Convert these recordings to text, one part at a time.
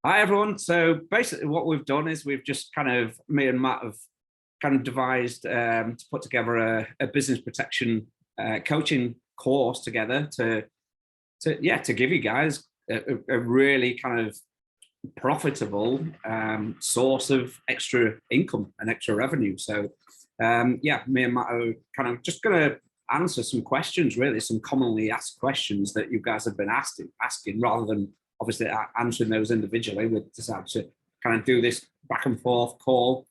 Hi, everyone. So basically what we've done is we've just me and Matt have devised to put together a business protection coaching course together to give you guys a really profitable source of extra income and extra revenue. So me and Matt are just going to answer some questions, really some commonly asked questions that you guys have been asking rather than obviously answering those individually. We decided to do this back and forth call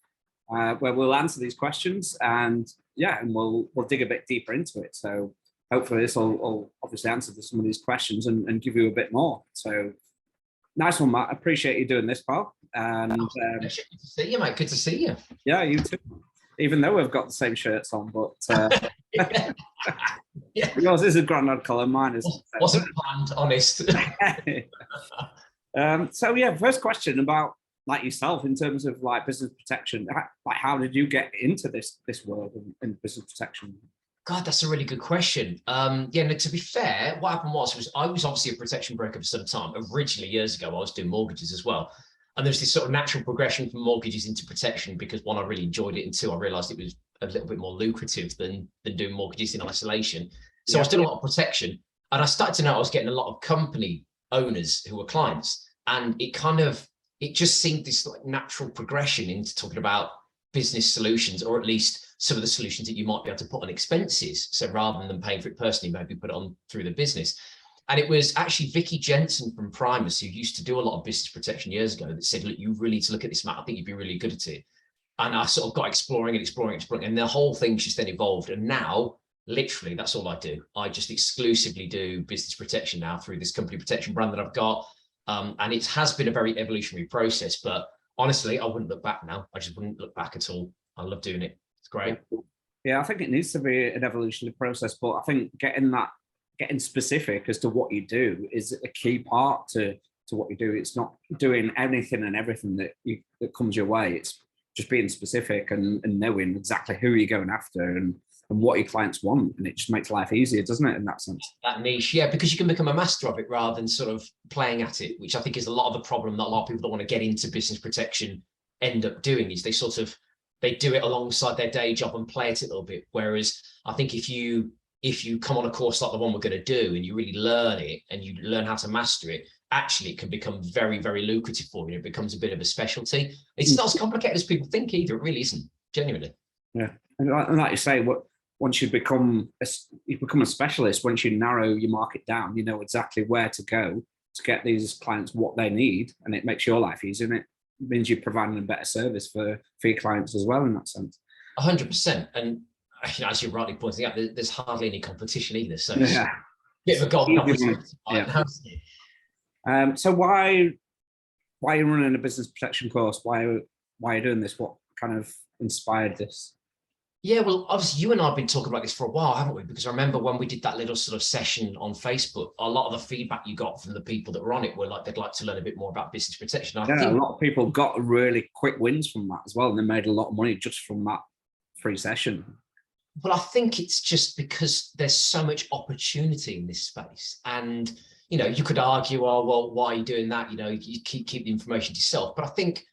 where we'll answer these questions and we'll dig a bit deeper into it. So hopefully this will obviously answer some of these questions and give you a bit more. So nice one, Matt. I appreciate you doing this, pal. And good to see you, mate. Good to see you. Yeah, you too. Even though we've got the same shirts on, but yours is a granite colour, mine is. Wasn't planned, honest. First question about yourself in terms of business protection. How did you get into this world in business protection? God, that's a really good question. To be fair, what happened was I was obviously a protection broker for some time. Originally, years ago, I was doing mortgages as well. And there's this sort of natural progression from mortgages into protection because one, I really enjoyed it, and two, I realized it was a little bit more lucrative than doing mortgages in isolation. So I was doing a lot of protection, and I started to know I was getting a lot of company owners who were clients, and it just seemed this natural progression into talking about business solutions, or at least some of the solutions that you might be able to put on expenses. So rather than paying for it personally, maybe put it on through the business. And it was actually Vicky Jensen from Primus, who used to do a lot of business protection years ago, that said, look, you really need to look at this, Matt. I think you'd be really good at it. And I sort of got exploring. And the whole thing just then evolved. And now, literally, that's all I do. I just exclusively do business protection now through this company protection brand that I've got. And it has been a very evolutionary process. But honestly, I wouldn't look back now. I just wouldn't look back at all. I love doing it. It's great. Yeah, I think it needs to be an evolutionary process. But I think getting specific as to what you do is a key part to what you do. It's not doing anything and everything that comes your way. It's just being specific and knowing exactly who you're going after and what your clients want. And it just makes life easier, doesn't it, in that sense? That niche, yeah, because you can become a master of it rather than sort of playing at it, which I think is a lot of the problem that a lot of people that want to get into business protection end up doing, is they do it alongside their day job and play it a little bit. Whereas I think if you come on a course like the one we're going to do and you really learn it and you learn how to master it, actually it can become very, very lucrative for you. It becomes a bit of a specialty. It's not as complicated as people think either. It really isn't, genuinely. Yeah. And like you say, once you become a specialist, once you narrow your market down, you know exactly where to go to get these clients what they need, and it makes your life easier, and it means you're providing a better service for your clients as well in that sense. 100%. And as you're rightly pointing out, there's hardly any competition either. So yeah, bit of a golden opportunity. So why are you running a business protection course? Why are you doing this? What kind of inspired this? Yeah, well, obviously you and I have been talking about this for a while, haven't we? Because I remember when we did that little sort of session on Facebook, a lot of the feedback you got from the people that were on it were like, they'd like to learn a bit more about business protection. I think a lot of people got really quick wins from that as well. And they made a lot of money just from that free session. Well, I think it's just because there's so much opportunity in this space. And, you could argue, oh, well, why are you doing that? You keep the information to yourself. But I think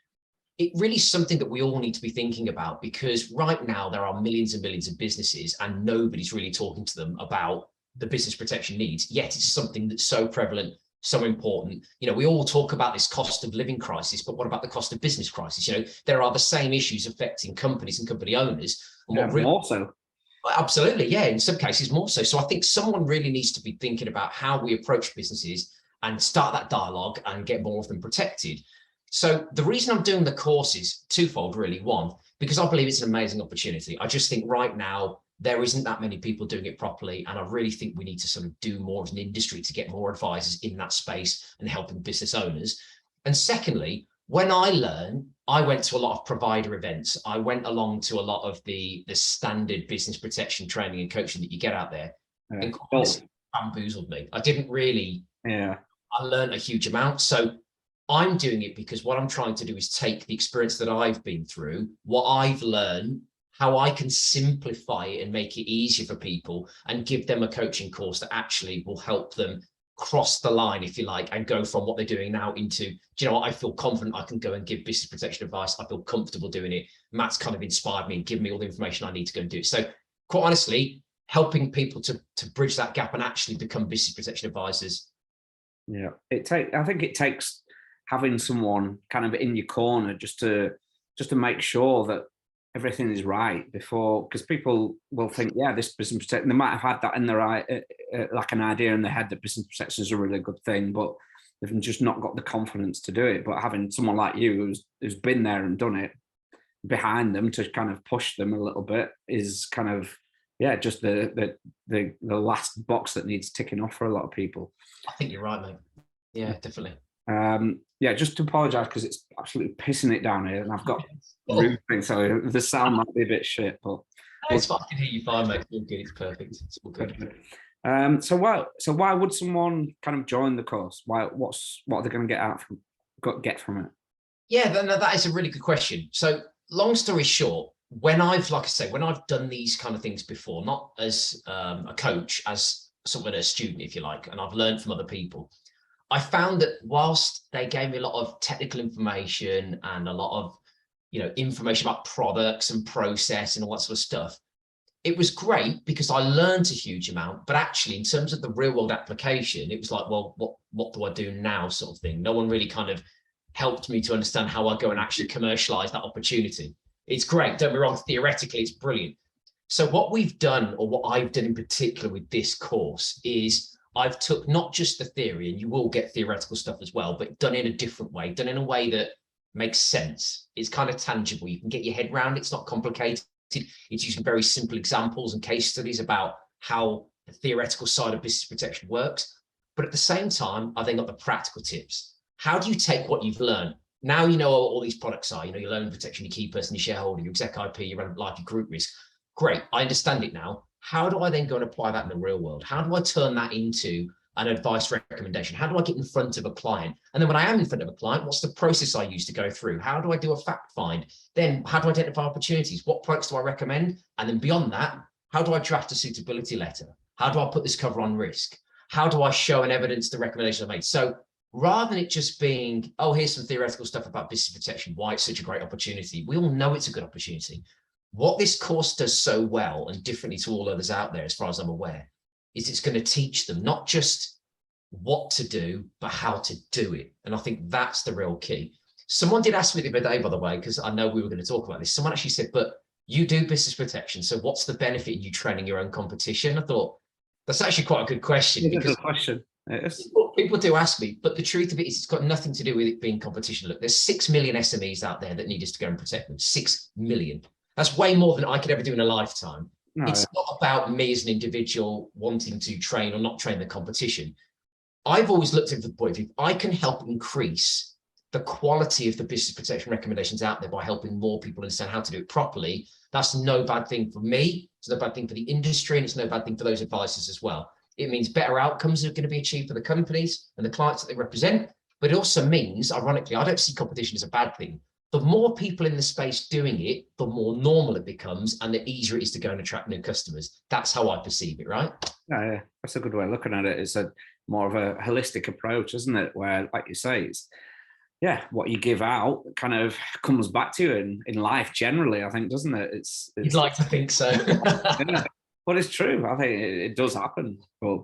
it really is something that we all need to be thinking about, because right now there are millions and millions of businesses and nobody's really talking to them about the business protection needs. Yet it's something that's so prevalent, so important. We all talk about this cost of living crisis, but what about the cost of business crisis? There are the same issues affecting companies and company owners. And also. Absolutely, yeah, in some cases more so. So I think someone really needs to be thinking about how we approach businesses and start that dialogue and get more of them protected. So the reason I'm doing the course is twofold, really. One, because I believe it's an amazing opportunity. I just think right now there isn't that many people doing it properly. And I really think we need to sort of do more as an industry to get more advisors in that space and helping business owners. And secondly, when I went to a lot of provider events. I went along to a lot of the standard business protection training and coaching that you get out there. And quite bamboozled me. I didn't really, I learned a huge amount. So I'm doing it because what I'm trying to do is take the experience that I've been through, what I've learned, how I can simplify it and make it easier for people and give them a coaching course that actually will help them cross the line, if you like, and go from what they're doing now into, do you know what, I feel confident I can go and give business protection advice. I feel comfortable doing it. Matt's kind of inspired me and given me all the information I need to go and do it. So quite honestly, helping people to bridge that gap and actually become business protection advisors. Yeah, I think it takes having someone kind of in your corner just to make sure that everything is right before, because people will think, yeah, this business protection, they might have had that in their like an idea in their head that business protection is a really good thing, but they've just not got the confidence to do it. But having someone like you who's been there and done it behind them to kind of push them a little bit is kind of, yeah, just the last box that needs ticking off for a lot of people. I think you're right, mate. Yeah, definitely. Yeah, just to apologise because it's absolutely pissing it down here, and I've got roofing, so the sound might be a bit shit. But it's fine. I can hear you fine, mate. It's all good. It's perfect. It's all good. So why would someone kind of join the course? What are they going to get from it? Yeah, that is a really good question. So long story short, when I've done these kind of things before, not as a coach, as sort of a student, if you like, and I've learned from other people, I found that whilst they gave me a lot of technical information and a lot of, information about products and process and all that sort of stuff, it was great because I learned a huge amount. But actually, in terms of the real world application, it was like, well, what do I do now, sort of thing. No one really kind of helped me to understand how I go and actually commercialize that opportunity. It's great, don't be wrong, theoretically, it's brilliant. So what we've done, or what I've done in particular with this course, is I've took not just the theory, and you will get theoretical stuff as well, but done in a different way, done in a way that makes sense. It's kind of tangible. You can get your head around it. It's not complicated. It's using very simple examples and case studies about how the theoretical side of business protection works. But at the same time, I then got the practical tips. How do you take what you've learned? Now you know what all these products are. Your loan protection, your key person, your shareholder, your exec IP, your relevant life, your group risk. Great, I understand it now. How do I then go and apply that in the real world? How do I turn that into an advice recommendation? How do I get in front of a client? And then when I am in front of a client, what's the process I use to go through? How do I do a fact find? Then how do I identify opportunities? What products do I recommend? And then beyond that, how do I draft a suitability letter? How do I put this cover on risk? How do I show and evidence the recommendation I made? So rather than it just being, oh, here's some theoretical stuff about business protection, why it's such a great opportunity. We all know it's a good opportunity. What this course does so well, and differently to all others out there, as far as I'm aware, is it's going to teach them not just what to do, but how to do it. And I think that's the real key. Someone did ask me the other day, by the way, because I know we were going to talk about this. Someone actually said, but you do business protection, so what's the benefit in you training your own competition? I thought, that's actually quite a good question. It's a good question. Yes. People do ask me, but the truth of it is it's got nothing to do with it being competition. Look, there's 6 million SMEs out there that need us to go and protect them. 6 million. That's way more than I could ever do in a lifetime. No, it's not about me as an individual wanting to train or not train the competition. I've always looked at the point of view, I can help increase the quality of the business protection recommendations out there by helping more people understand how to do it properly. That's no bad thing for me. It's no bad thing for the industry, and it's no bad thing for those advisors as well. It means better outcomes are going to be achieved for the companies and the clients that they represent. But it also means, ironically, I don't see competition as a bad thing. The more people in the space doing it, the more normal it becomes, and the easier it is to go and attract new customers. That's how I perceive it, right? Yeah, that's a good way of looking at it. It's a more of a holistic approach, isn't it? Where, like you say, it's what you give out kind of comes back to you in life generally, I think, doesn't it? It's You'd like to think so. Yeah, but it's true. I think it does happen. But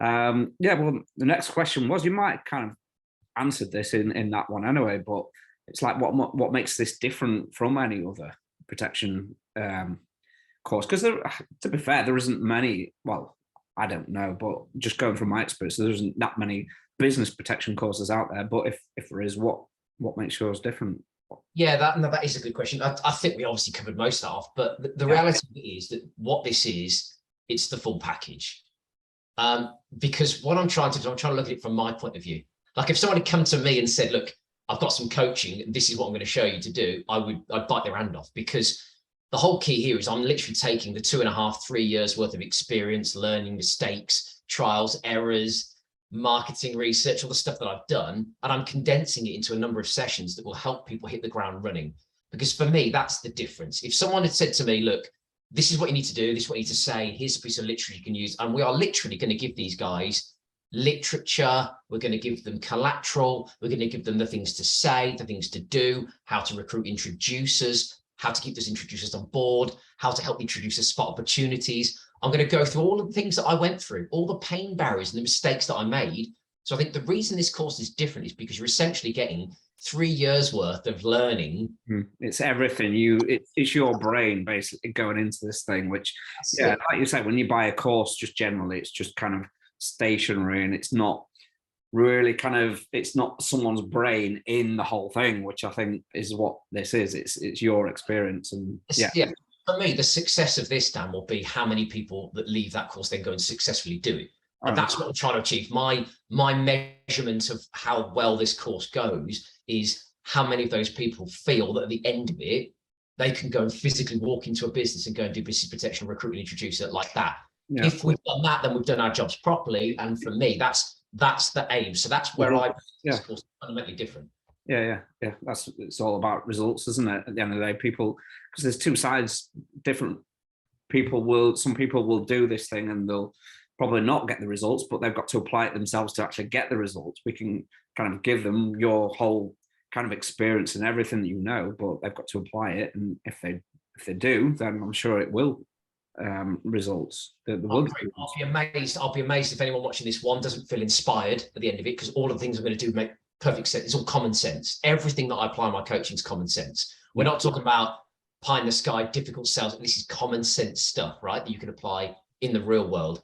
well, the next question was, you might kind of answered this in that one anyway, but it's like, what makes this different from any other protection course? Because to be fair, there isn't many. Well, I don't know, but just going from my experience, there isn't that many business protection courses out there. But if there is, what makes yours different? Yeah, that is a good question. I think we obviously covered most of that off, but the reality is that what this is, it's the full package. Because what I'm trying to do, I'm trying to look at it from my point of view. Like if someone had come to me and said, look, I've got some coaching, and this is what I'm going to show you to do, I'd bite their hand off, because the whole key here is I'm literally taking the 2.5, 3 years worth of experience, learning, mistakes, trials, errors, marketing research, all the stuff that I've done, and I'm condensing it into a number of sessions that will help people hit the ground running. Because for me, that's the difference. If someone had said to me, look, this is what you need to do, this is what you need to say, here's a piece of literature you can use, and we are literally going to give these guys literature, we're going to give them collateral, we're going to give them the things to say, the things to do, how to recruit introducers, how to keep those introducers on board, how to help introducers spot opportunities. I'm going to go through all of the things that I went through, all the pain barriers and the mistakes that I made. So I think the reason this course is different is because you're essentially getting 3 years worth of learning. It's everything. It's your brain basically going into this thing, which, yeah, like you said, when you buy a course, just generally, it's just kind of stationary, and it's not really it's not someone's brain in the whole thing, which I think is what this is. It's your experience. And yeah. For me, the success of this, Dan, will be how many people that leave that course then go and successfully do it. And that's what I'm trying to achieve. My measurement of how well this course goes is how many of those people feel that at the end of it, they can go and physically walk into a business and go and do business protection, recruit and introduce it like that. Yeah. If we've done that, then we've done our jobs properly. And for me, that's the aim. So that's where this course is fundamentally different. Yeah. It's all about results, isn't it? At the end of the day, people, because there's two sides, some people will do this thing and they'll probably not get the results, but they've got to apply it themselves to actually get the results. We can kind of give them your whole kind of experience and everything that you know, but they've got to apply it. And if they do, then I'm sure it will results. I'll be amazed if anyone watching this doesn't feel inspired at the end of it, because all of the things I'm going to do make perfect sense. It's all common sense. Everything that I apply in my coaching is common sense. We're not talking about pie in the sky, difficult sales. This is common sense stuff, right? That you can apply in the real world.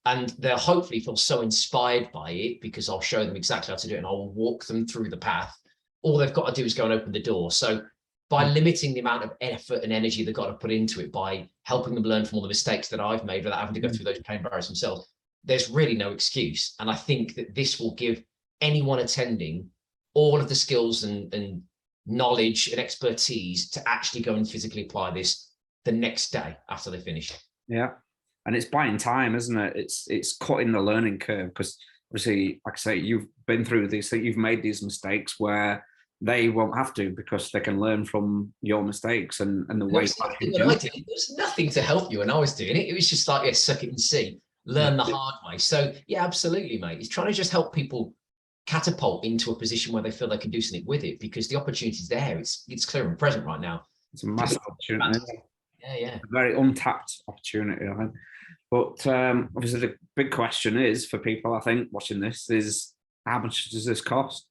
And they'll hopefully feel so inspired by it because I'll show them exactly how to do it and I'll walk them through the path. All they've got to do is go and open the door. So by limiting the amount of effort and energy they've got to put into it, by helping them learn from all the mistakes that I've made without having to go through those pain barriers themselves, there's really no excuse. And I think that this will give anyone attending all of the skills and knowledge and expertise to actually go and physically apply this the next day after they finish. Yeah. And it's buying time, isn't it? It's cutting the learning curve, because obviously, like I say, you've been through these things, you've made these mistakes where they won't have to, because they can learn from your mistakes and the way there's nothing to help you when I was doing it. It was just like, suck it and see, learn the hard way. So yeah, absolutely, mate. It's trying to just help people catapult into a position where they feel they can do something with it, because the opportunity is there. It's clear and present right now. It's a massive opportunity. Yeah. A very untapped opportunity, I think. But obviously the big question is for people, I think, watching this is, how much does this cost?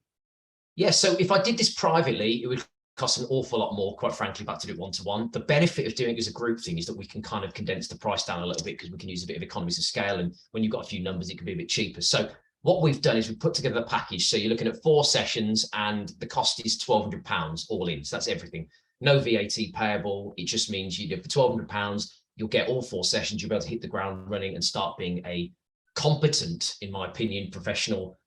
Yeah, so if I did this privately, it would cost an awful lot more, quite frankly, back to do it one-to-one. The benefit of doing it as a group thing is that we can kind of condense the price down a little bit, because we can use a bit of economies of scale. And when you've got a few numbers, it can be a bit cheaper. So what we've done is we've put together a package. So you're looking at 4 sessions and the cost is £1,200 all in. So that's everything. No VAT payable. It just means you do for £1,200, you'll get all 4 sessions. You'll be able to hit the ground running and start being a competent, in my opinion, professional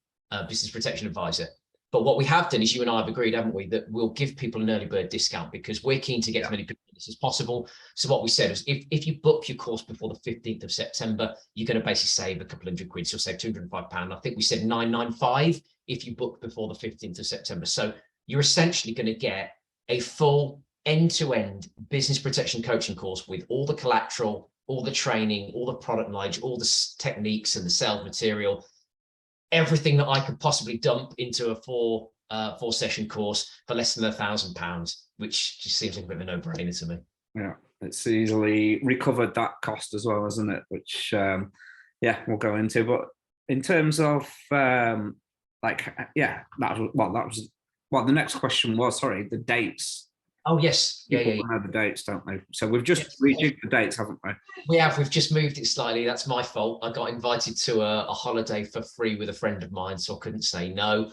business protection advisor. But what we have done is, you and I have agreed, haven't we, that we'll give people an early bird discount, because we're keen to get as many people as possible. So what we said is, if you book your course before the 15th of September, you're going to basically save a couple £100. So you'll save £205. I think we said £995 if you book before the 15th of September. So you're essentially going to get a full end-to-end business protection coaching course with all the collateral, all the training, all the product knowledge, all the techniques and the sales material, everything that I could possibly dump into a 4 session course for less than £1,000, which just seems like a bit of a no-brainer to me. Yeah, it's easily recovered that cost as well, isn't it? Which we'll go into. But in terms of the next question was, the dates. Oh yes, People know the dates, don't they? So we've just rejigged the dates, haven't we? We've just moved it slightly. That's my fault. I got invited to a holiday for free with a friend of mine, so I couldn't say no.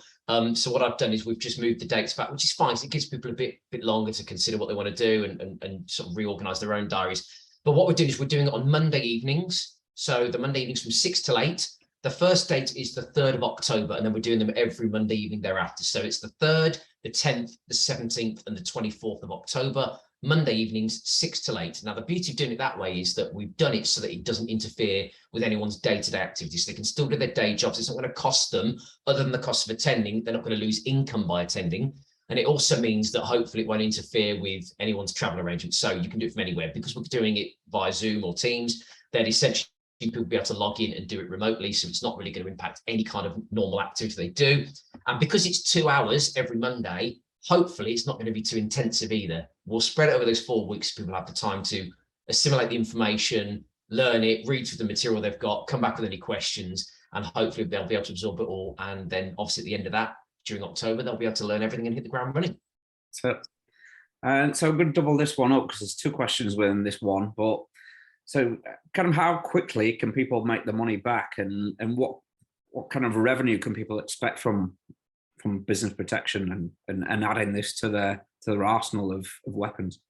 So what I've done is we've just moved the dates back, which is fine. So it gives people a bit longer to consider what they want to do and sort of reorganize their own diaries. But what we're doing is we're doing it on Monday evenings. So the Monday evenings from 6 till 8. The first date is the 3rd of October, and then we're doing them every Monday evening thereafter. So it's the 3rd, the 10th, the 17th, and the 24th of October, Monday evenings, 6 till 8. Now, the beauty of doing it that way is that we've done it so that it doesn't interfere with anyone's day-to-day activities. They can still do their day jobs. It's not going to cost them, other than the cost of attending. They're not going to lose income by attending. And it also means that hopefully it won't interfere with anyone's travel arrangements. So you can do it from anywhere, because we're doing it via Zoom or Teams. Then essentially people will be able to log in and do it remotely. So it's not really going to impact any kind of normal activity they do. And because it's 2 hours every Monday, hopefully it's not going to be too intensive either. We'll spread it over those 4 weeks. So people have the time to assimilate the information, learn it, read through the material they've got, come back with any questions, and hopefully they'll be able to absorb it all. And then obviously at the end of that, during October, they'll be able to learn everything and hit the ground running. So I'm going to double this one up because there's 2 questions within this one. But so kind of how quickly can people make the money back, and what kind of revenue can people expect from business protection and adding this to their arsenal of weapons?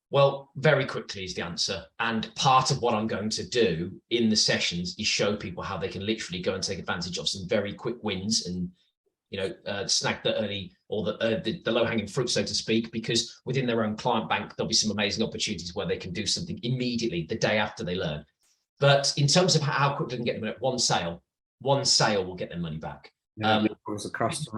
Well, very quickly is the answer. And part of what I'm going to do in the sessions is show people how they can literally go and take advantage of some very quick wins and, snag the early or the low-hanging fruit, so to speak, because within their own client bank, there'll be some amazing opportunities where they can do something immediately the day after they learn. But in terms of how quickly they can get them, one sale will get their money back. Yeah, the cost.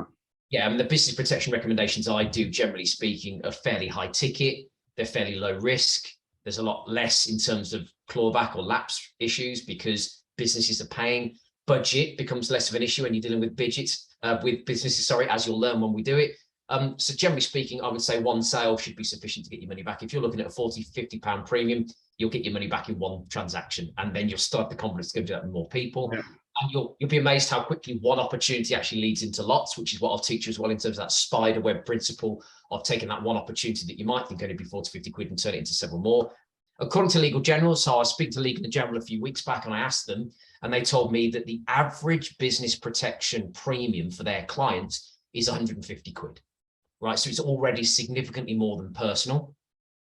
Yeah, I mean, the business protection recommendations I do, generally speaking, are fairly high ticket. They're fairly low risk. There's a lot less in terms of clawback or lapse issues because businesses are paying. Budget becomes less of an issue when you're dealing with businesses, as you'll learn when we do it. So generally speaking, I would say one sale should be sufficient to get your money back. If you're looking at a £40-50 premium, you'll get your money back in one transaction, and then you'll start the confidence to go do that with more people. Yeah. And you'll be amazed how quickly one opportunity actually leads into lots, which is what I'll teach you as well in terms of that spider web principle of taking that one opportunity that you might think only be 40-50 quid and turn it into several more. According to Legal General, so I was speaking to Legal General a few weeks back and I asked them, and they told me that the average business protection premium for their clients is 150 quid, right? So it's already significantly more than personal.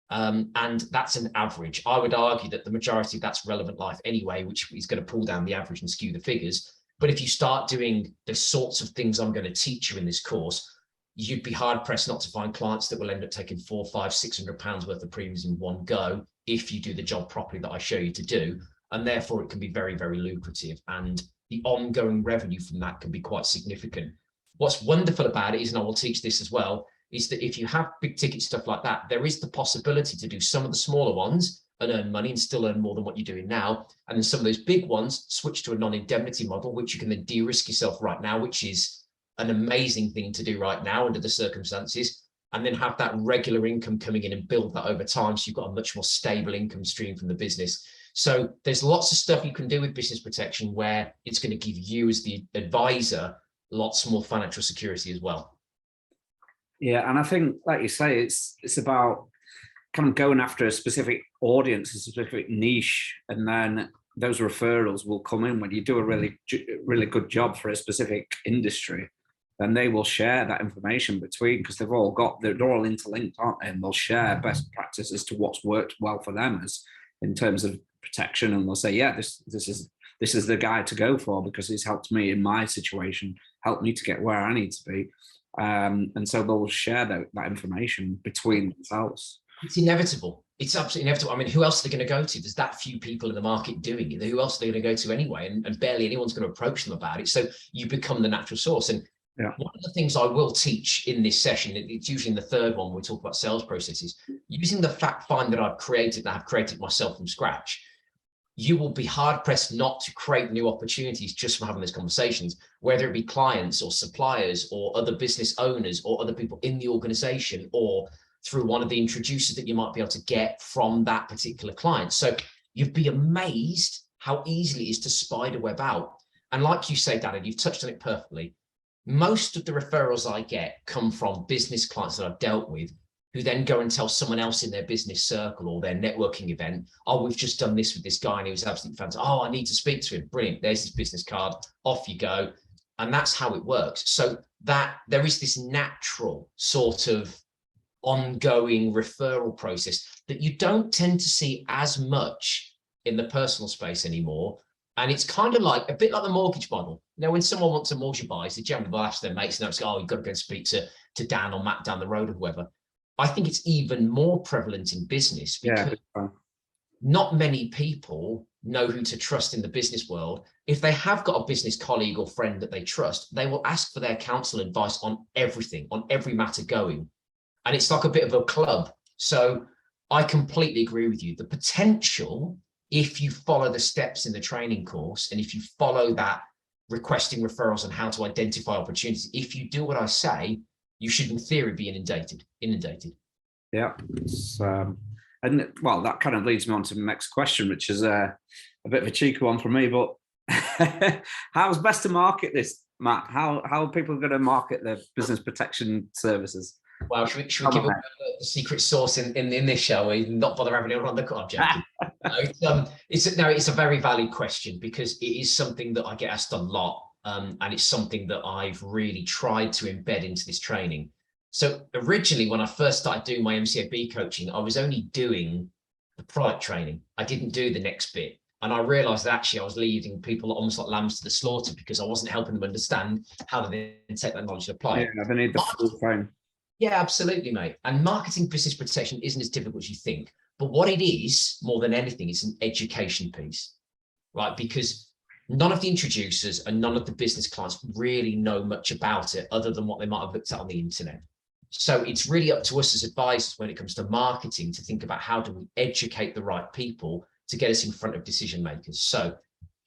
And that's an average. I would argue that the majority of that's relevant life anyway, which is going to pull down the average and skew the figures. But if you start doing the sorts of things I'm going to teach you in this course, you'd be hard pressed not to find clients that will end up taking £400, £500, £600 worth of premiums in one go if you do the job properly that I show you to do. And therefore it can be very, very lucrative. And the ongoing revenue from that can be quite significant. What's wonderful about it is, and I will teach this as well, is that if you have big ticket stuff like that, there is the possibility to do some of the smaller ones and earn money and still earn more than what you're doing now. And then some of those big ones switch to a non-indemnity model, which you can then de-risk yourself right now, which is an amazing thing to do right now under the circumstances, and then have that regular income coming in and build that over time. So you've got a much more stable income stream from the business. So there's lots of stuff you can do with business protection where it's going to give you as the advisor lots more financial security as well. Yeah, and I think, like you say, it's about kind of going after a specific audience, a specific niche, and then those referrals will come in when you do a really good job for a specific industry. Then they will share that information between, because they're all interlinked, aren't they? And they'll share best practice as to what's worked well for them as in terms of protection, and they'll say, yeah, this is the guy to go for because he's helped me in my situation, helped me to get where I need to be. And so they'll share that information between themselves. It's inevitable. It's absolutely inevitable. I mean, who else are they going to go to? There's that few people in the market doing it. Who else are they going to go to anyway? And barely anyone's going to approach them about it. So you become the natural source. And yeah, one of the things I will teach in this session, it's usually in the third one when we talk about sales processes, using the fact find that I've created myself from scratch, you will be hard pressed not to create new opportunities just from having those conversations, whether it be clients or suppliers or other business owners or other people in the organization or through one of the introducers that you might be able to get from that particular client. So you'd be amazed how easily it is to spider web out. And like you say, Dad, you've touched on it perfectly. Most of the referrals I get come from business clients that I've dealt with, who then go and tell someone else in their business circle or their networking event, oh, we've just done this with this guy and he was absolutely fantastic. Oh, I need to speak to him. Brilliant. There's his business card. Off you go. And that's how it works. So that there is this natural sort of ongoing referral process that you don't tend to see as much in the personal space anymore. And it's kind of like a bit like the mortgage model. You know, when someone wants a mortgage advice, they generally will ask their mates and they'll say, oh, you've got to go and speak to Dan or Matt down the road or whoever. I think it's even more prevalent in business because not many people know who to trust in the business world. If they have got a business colleague or friend that they trust, they will ask for their counsel and advice on everything, on every matter going. And it's like a bit of a club. So I completely agree with you. The potential if you follow the steps in the training course, and if you follow that requesting referrals and how to identify opportunities, if you do what I say, you should in theory be inundated. Yeah. And well, that kind of leads me on to the next question, which is a bit of a cheeky one for me, but how's best to market this, Matt? How are people going to market their business protection services? Well, should we give a secret sauce in this show? We not bother having anyone on the call. I'm joking. It's a very valid question, because it is something that I get asked a lot, and it's something that I've really tried to embed into this training. So originally, when I first started doing my MCAB coaching, I was only doing the product training. I didn't do the next bit. And I realized that actually I was leading people almost like lambs to the slaughter, because I wasn't helping them understand how to then take that knowledge and apply it. Yeah, they need the full frame. Yeah, absolutely, mate. And marketing business protection isn't as difficult as you think. But what it is, more than anything, is an education piece, right? Because none of the introducers and none of the business clients really know much about it other than what they might have looked at on the internet. So it's really up to us as advisors when it comes to marketing to think about how do we educate the right people to get us in front of decision makers. So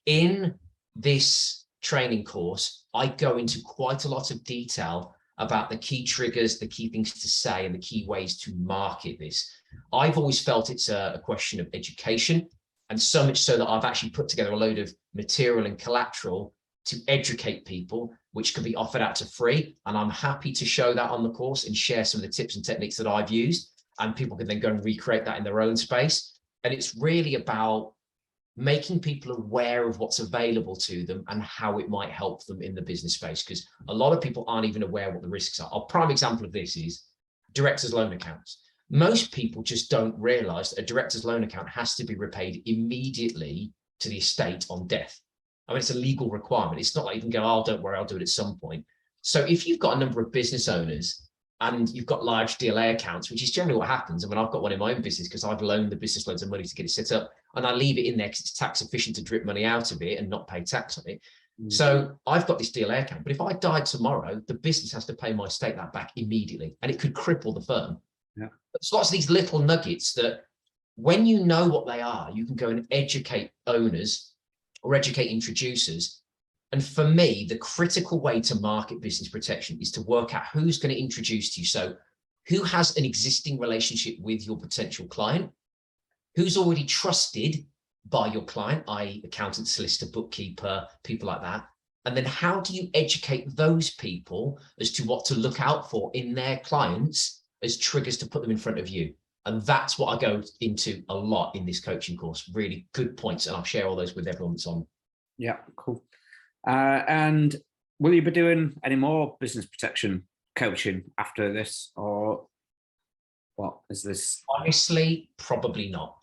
in this training course, I go into quite a lot of detail about the key triggers, the key things to say, and the key ways to market this. I've always felt it's a question of education, and so much so that I've actually put together a load of material and collateral to educate people, which can be offered out to free. And I'm happy to show that on the course and share some of the tips and techniques that I've used, and people can then go and recreate that in their own space. And it's really about making people aware of what's available to them and how it might help them in the business space, because a lot of people aren't even aware what the risks are. A prime example of this is directors' loan accounts. Most people just don't realize that a director's loan account has to be repaid immediately to the estate on death. I mean, it's a legal requirement. It's not like you can go, oh, don't worry, I'll do it at some point. So if you've got a number of business owners and you've got large DLA accounts, which is generally what happens. I mean, I've got one in my own business because I've loaned the business loads of money to get it set up, and I leave it in there because it's tax efficient to drip money out of it and not pay tax on it. So I've got this DLA account, but if I died tomorrow, the business has to pay my estate that back immediately, and it could cripple the firm. Yeah. There's lots of these little nuggets that when you know what they are, you can go and educate owners or educate introducers. And for me, the critical way to market business protection is to work out who's going to introduce to you. So who has an existing relationship with your potential client? Who's already trusted by your client, i.e. accountant, solicitor, bookkeeper, people like that. And then how do you educate those people as to what to look out for in their clients as triggers to put them in front of you? And that's what I go into a lot in this coaching course. Really good points. And I'll share all those with everyone that's on. Yeah, cool. And will you be doing any more business protection coaching after this, or what is this? Honestly, probably not.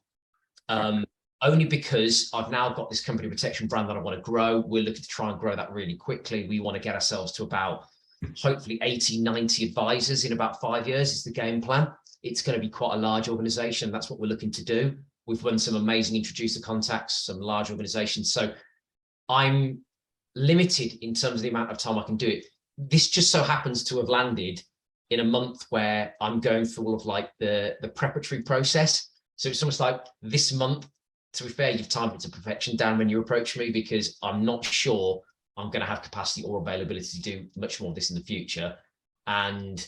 Only because I've now got this company protection brand that I want to grow. We're looking to try and grow that really quickly. We want to get ourselves to about hopefully 80, 90 advisors in about 5 years is the game plan. It's going to be quite a large organization. That's what we're looking to do. We've won some amazing introducer contacts, some large organizations. So I'm limited in terms of the amount of time I can do it. This just so happens to have landed in a month where I'm going through all of like the preparatory process. So it's almost like this month, to be fair, you've timed it to perfection, Dan, when you approach me, because I'm not sure I'm going to have capacity or availability to do much more of this in the future. And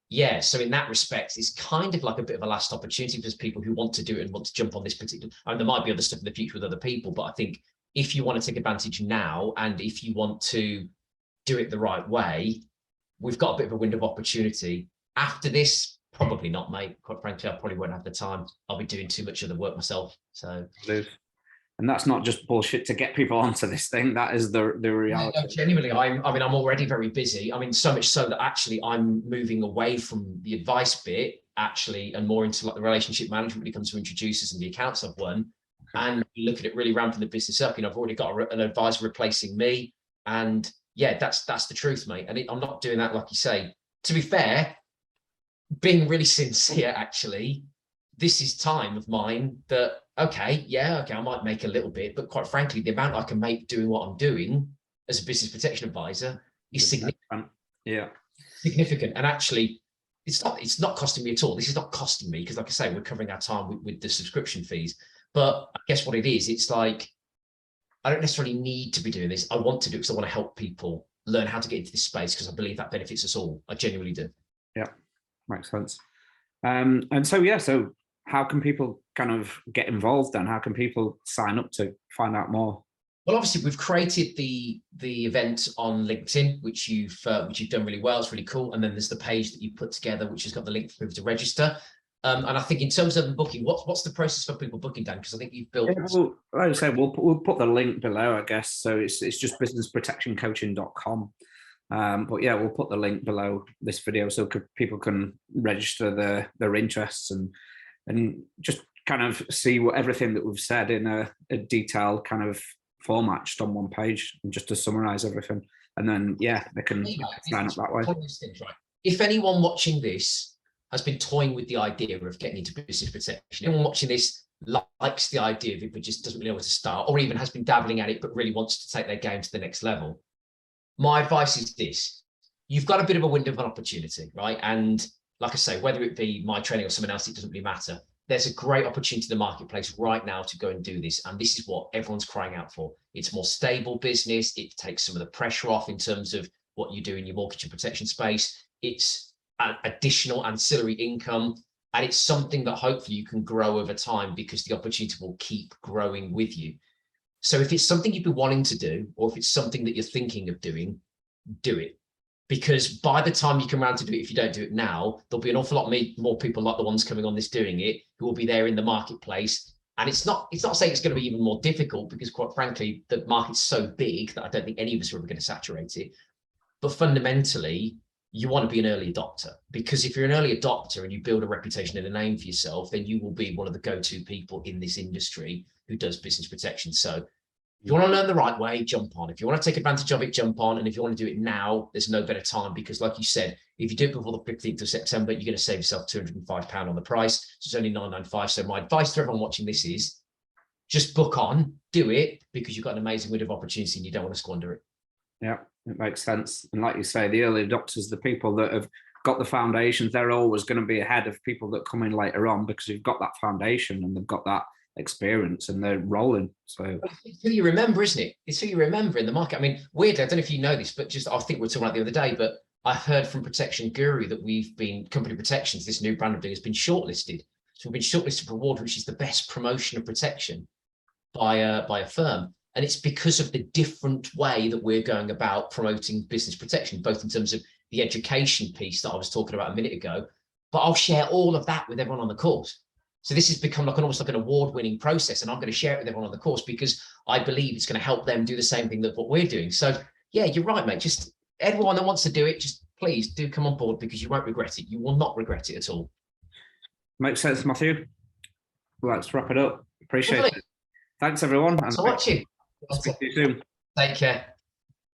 yeah, so in that respect, it's kind of like a bit of a last opportunity for people who want to do it and want to jump on this particular. I mean, there might be other stuff in the future with other people, but I think if you want to take advantage now, and if you want to do it the right way, we've got a bit of a window of opportunity. After this, probably not, mate. Quite frankly, I probably won't have the time. I'll be doing too much of the work myself. So, and that's not just bullshit to get people onto this thing. That is the reality. No, genuinely, I mean, I'm already very busy. I mean, so much so that actually I'm moving away from the advice bit, actually, and more into like the relationship management when it comes to introducers and the accounts I've won. And look at it really ramping the business up. You know, I've already got an advisor replacing me, and yeah, that's the truth, mate. And I'm not doing that, like you say. To be fair, being really sincere, actually, this is time of mine that okay, I might make a little bit, but quite frankly, the amount I can make doing what I'm doing as a business protection advisor is significant. Yeah, significant. And actually, it's not costing me at all. This is not costing me because, like I say, we're covering our time with the subscription fees. But I guess what it is, it's like, I don't necessarily need to be doing this. I want to do it because I want to help people learn how to get into this space because I believe that benefits us all. I genuinely do. Yeah, makes sense. And so, yeah, so how can people kind of get involved then? How can people sign up to find out more? Well, obviously, we've created the event on LinkedIn, which you've done really well. It's really cool. And then there's the page that you put together, which has got the link for people to register. And I think in terms of booking, what's the process for people booking, Dan? Because I think you've built. Yeah, well, like I say, we'll put the link below, I guess. So it's just businessprotectioncoaching.com. But yeah, we'll put the link below this video so people can register their interests and just kind of see everything that we've said in a detailed kind of format, just on one page, and just to summarize everything. And then, yeah, they can sign up that way. Things, right? If anyone watching this has been toying with the idea of getting into business protection, anyone watching this likes the idea of it, but just doesn't really know where to start, or even has been dabbling at it, but really wants to take their game to the next level, my advice is this: you've got a bit of a window of an opportunity, right? And like I say, whether it be my training or someone else, it doesn't really matter. There's a great opportunity in the marketplace right now to go and do this. And this is what everyone's crying out for. It's more stable business. It takes some of the pressure off in terms of what you do in your mortgage and protection space. It's an additional ancillary income. And it's something that hopefully you can grow over time because the opportunity will keep growing with you. So if it's something you've been wanting to do, or if it's something that you're thinking of doing, do it. Because by the time you come around to do it, if you don't do it now, there'll be an awful lot more people like the ones coming on this doing it, who will be there in the marketplace. And it's not saying it's going to be even more difficult, because quite frankly, the market's so big that I don't think any of us are ever going to saturate it. But fundamentally, you want to be an early adopter, because if you're an early adopter and you build a reputation and a name for yourself, then you will be one of the go-to people in this industry who does business protection. So if you want to learn the right way, jump on. If you want to take advantage of it, jump on. And if you want to do it now, there's no better time, because like you said, if you do it before the 15th of September, you're going to save yourself £205 on the price. So it's only £995. So my advice to everyone watching this is just book on, do it, because you've got an amazing window of opportunity and you don't want to squander it. Yeah, it makes sense. And like you say, the early adopters, the people that have got the foundations, they're always going to be ahead of people that come in later on, because you've got that foundation and they've got that experience and they're rolling. So it's who you remember, isn't it? It's who you remember in the market. I mean, weirdly, I don't know if you know this, but just I think we were talking about the other day, but I heard from Protection Guru that Company Protections, this new brand of doing, has been shortlisted. So we've been shortlisted for award, which is the best promotion of protection by a firm. And it's because of the different way that we're going about promoting business protection, both in terms of the education piece that I was talking about a minute ago, but I'll share all of that with everyone on the course. So this has become almost like an award-winning process, and I'm going to share it with everyone on the course because I believe it's going to help them do the same thing that what we're doing. So yeah, you're right, mate. Just everyone that wants to do it, just please do come on board, because you won't regret it. You will not regret it at all. Makes sense, Matthew. Let's wrap it up. Appreciate it. Thanks, everyone. Thanks for watching. Speak to you soon. Take care.